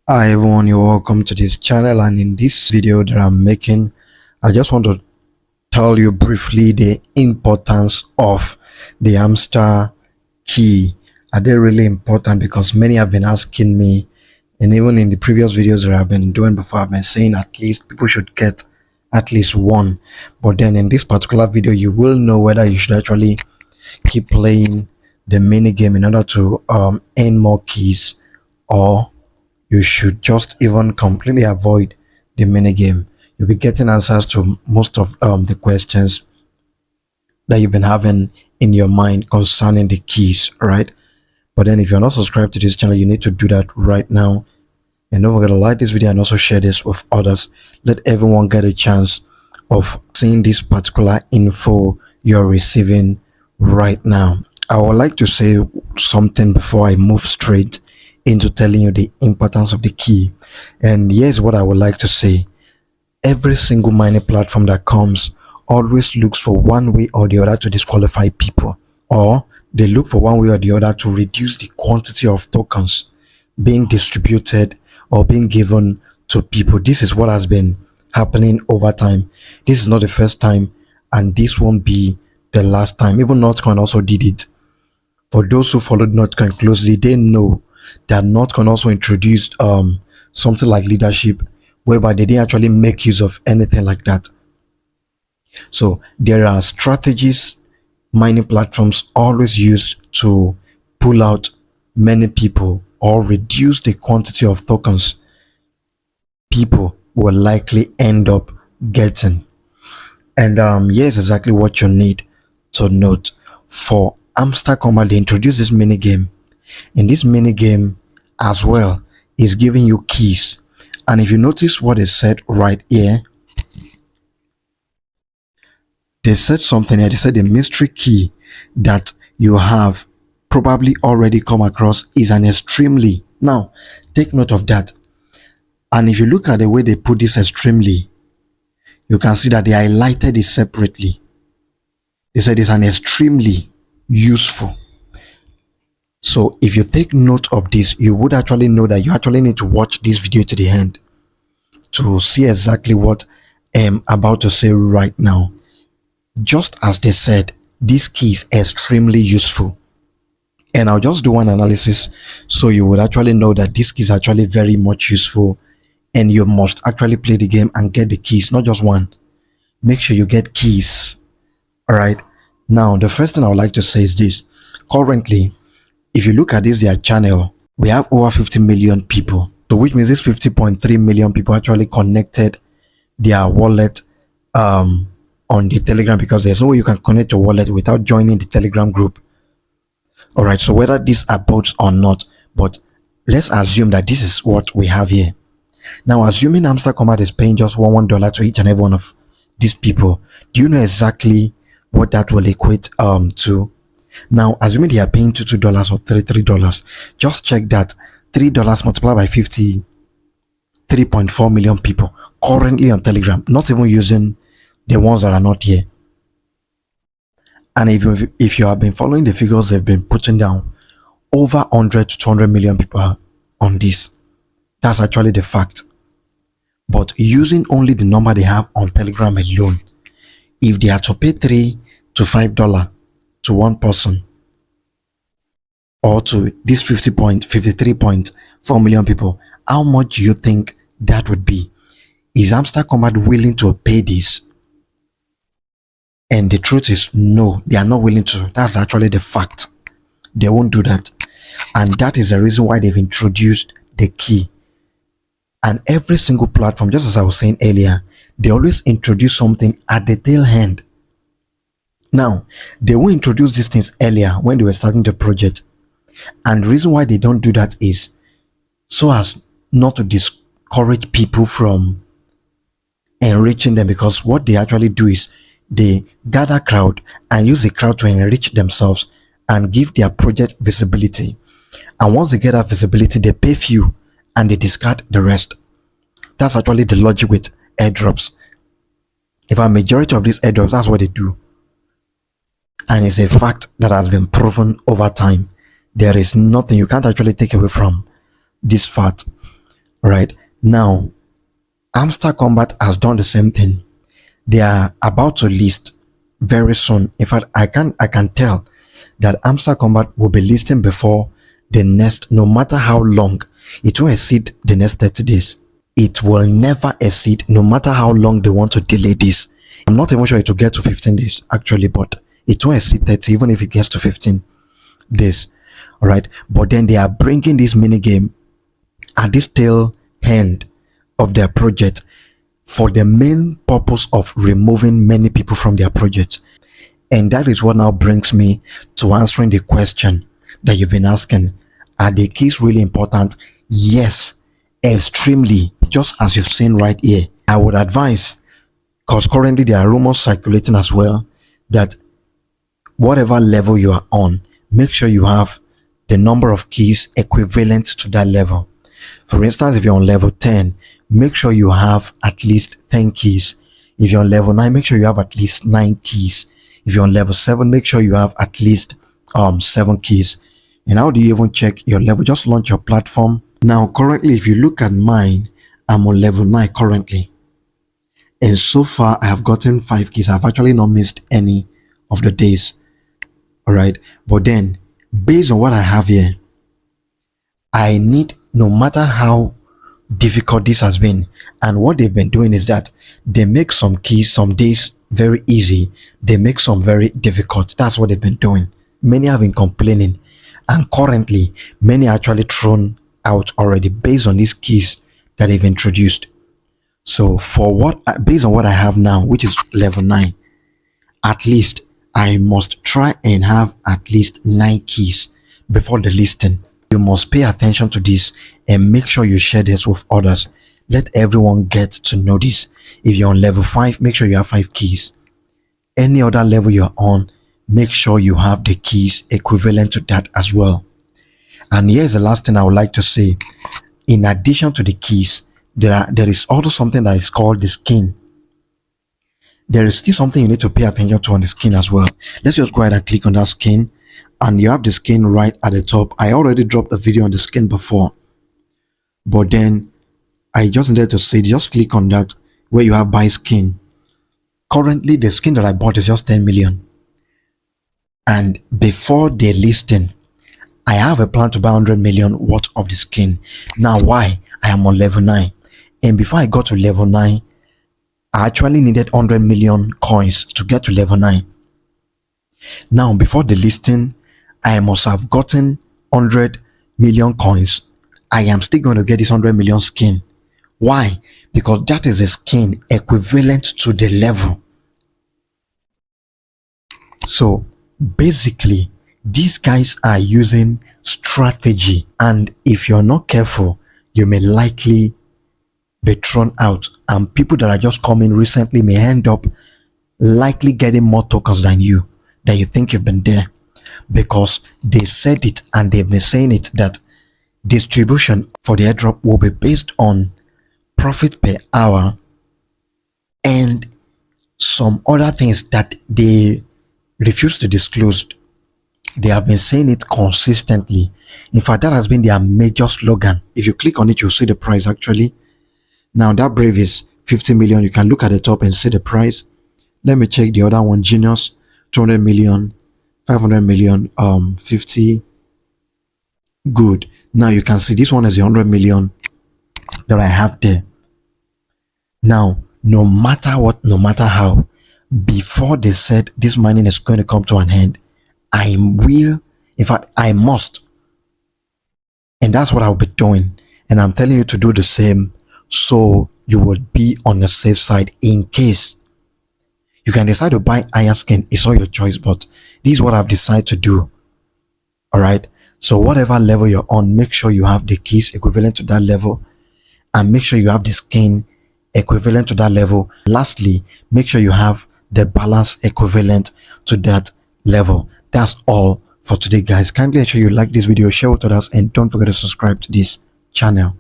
Hi everyone, you're welcome to this channel, and in this video that I'm making, I just want to tell you briefly the importance of the hamster key. Are they really important? Because many have been asking me, and even in the previous videos that I've been doing before, I've been saying at least people should get at least one. But then in this particular video, you will know whether you should actually keep playing the mini game in order to earn more keys, or you should just even completely avoid the mini game. You'll be getting answers to most of the questions that you've been having in your mind concerning the keys, right? But then if you're not subscribed to this channel, you need to do that right now. And don't forget to like this video and also share this with others. Let everyone get a chance of seeing this particular info you're receiving right now. I would like to say something before I move straight into telling you the importance of the key. And here's what I would like to say. Every single mining platform that comes always looks for one way or the other to disqualify people, or they look for one way or the other to reduce the quantity of tokens being distributed or being given to people. This is what has been happening over time. This is not the first time, and this won't be the last time. Even Notcoin also did it. For those who followed Notcoin closely, they know that Notcoin also introduced something like leadership, whereby they didn't actually make use of anything like that. So there are strategies mining platforms always use to pull out many people or reduce the quantity of tokens people will likely end up getting. And here's exactly what you need to note. For Hamster KEYS, they introduced this mini game. In this mini game as well is giving you keys, and if you notice what they said right here, they said something here. They said the mystery key that you have probably already come across is an extremely. Now take note of that, and if you look at the way they put this extremely, you can see that they highlighted it separately. They said it's an extremely useful. So if you take note of this, you would actually know that you actually need to watch this video to the end to see exactly what I'm about to say right now. Just as they said, this key is extremely useful. And I'll just do one analysis so you would actually know that this key is actually very much useful, and you must actually play the game and get the keys, not just one. Make sure you get keys. All right. Now, the first thing I would like to say is this. Currently, if you look at this their channel, we have over 50 million people. So which means this 50.3 million people actually connected their wallet on the Telegram, because there's no way you can connect your wallet without joining the Telegram group. All right, so whether these are bots or not, but let's assume that this is what we have here. Now, assuming Hamster KEYS is paying just $1 to each and every one of these people, do you know exactly what that will equate to? Now, assuming they are paying $2 or $3, just check that $3 multiplied by 53.4 million people currently on Telegram, not even using the ones that are not here. And if you have been following the figures they've been putting down, over 100 to 200 million people are on this. That's actually the fact. But using only the number they have on Telegram alone, if they are to pay $3 to $5 to one person, or to this 53.4 million people, how much do you think that would be? Is Hamster KEYS willing to pay this? And the truth is, no, they are not willing to. That's actually the fact. They won't do that. And that is the reason why they've introduced the key. And every single platform, just as I was saying earlier, they always introduce something at the tail end. Now, they will introduce these things earlier when they were starting the project. And the reason why they don't do that is so as not to discourage people from enriching them, because what they actually do is they gather crowd and use the crowd to enrich themselves and give their project visibility. And once they get that visibility, they pay few and they discard the rest. That's actually the logic with airdrops. If a majority of these airdrops, that's what they do. And it's a fact that has been proven over time. There is nothing you can't actually take away from this fact. All right, now Hamster Combat has done the same thing. They are about to list very soon. In fact, I can tell that Hamster Combat will be listing before the next, no matter how long, it will exceed the next 30 days. It will never exceed, no matter how long they want to delay this. I'm not even sure it will get to 15 days actually, but it won't exceed 30 even if it gets to 15 days. All right, but then they are bringing this mini game at this tail end of their project for the main purpose of removing many people from their project. And that is what now brings me to answering the question that you've been asking. Are the keys really important? Yes, extremely. Just as you've seen right here, I would advise, because currently there are rumors circulating as well, that whatever level you are on, make sure you have the number of keys equivalent to that level. For instance, if you're on level 10, make sure you have at least 10 keys. If you're on level 9, make sure you have at least 9 keys. If you're on level 7, make sure you have at least 7 keys. And how do you even check your level? Just launch your platform. Now, currently, if you look at mine, I'm on level 9 currently. And so far, I have gotten 5 keys. I've actually not missed any of the days. All right. But then, based on what I have here, I need, no matter how difficult this has been, and what they've been doing is that they make some keys some days very easy, they make some very difficult. That's what they've been doing. Many have been complaining, and currently many are actually thrown out already based on these keys that they've introduced. So for what, based on what I have now, which is level 9, at least I must try and have at least 9 keys before the listing. You must pay attention to this and make sure you share this with others. Let everyone get to know this. If you're on level 5, make sure you have 5 keys. Any other level you're on, make sure you have the keys equivalent to that as well. And here's the last thing I would like to say. In addition to the keys, there is also something that is called the skin. There is still something you need to pay attention to on the skin as well. Let's just go ahead and click on that skin, and you have the skin right at the top. I already dropped a video on the skin before, but then I just needed to say, just click on that where you have buy skin. Currently the skin that I bought is just 10 million, and before the listing I have a plan to buy 100 million worth of the skin. Now why? I am on level 9, and before I got to level 9, I actually needed 100 million coins to get to level 9. Now before the listing, I must have gotten 100 million coins. I am still going to get this 100 million skin. Why? Because that is a skin equivalent to the level. So basically, these guys are using strategy, and if you're not careful, you may likely be thrown out, and people that are just coming recently may end up likely getting more tokens than you think you've been there, because they said it and they've been saying it that distribution for the airdrop will be based on profit per hour and some other things that they refuse to disclose. They have been saying it consistently. In fact, that has been their major slogan. If you click on it, you'll see the price actually. Now that Brave is 50 million. You can look at the top and see the price. Let me check the other one. Genius, 200 million, 500 million, 50. Good. Now you can see this one is the 100 million that I have there. Now, no matter what, no matter how, before they said this mining is going to come to an end, I will, in fact, I must. And that's what I'll be doing. And I'm telling you to do the same, so you will be on the safe side in case. You can decide to buy iron skin, it's all your choice, but this is what I've decided to do. All right. So whatever level you're on, make sure you have the keys equivalent to that level, and make sure you have the skin equivalent to that level. Lastly, make sure you have the balance equivalent to that level. That's all for today, guys. Kindly ensure you like this video, share with others, and don't forget to subscribe to this channel.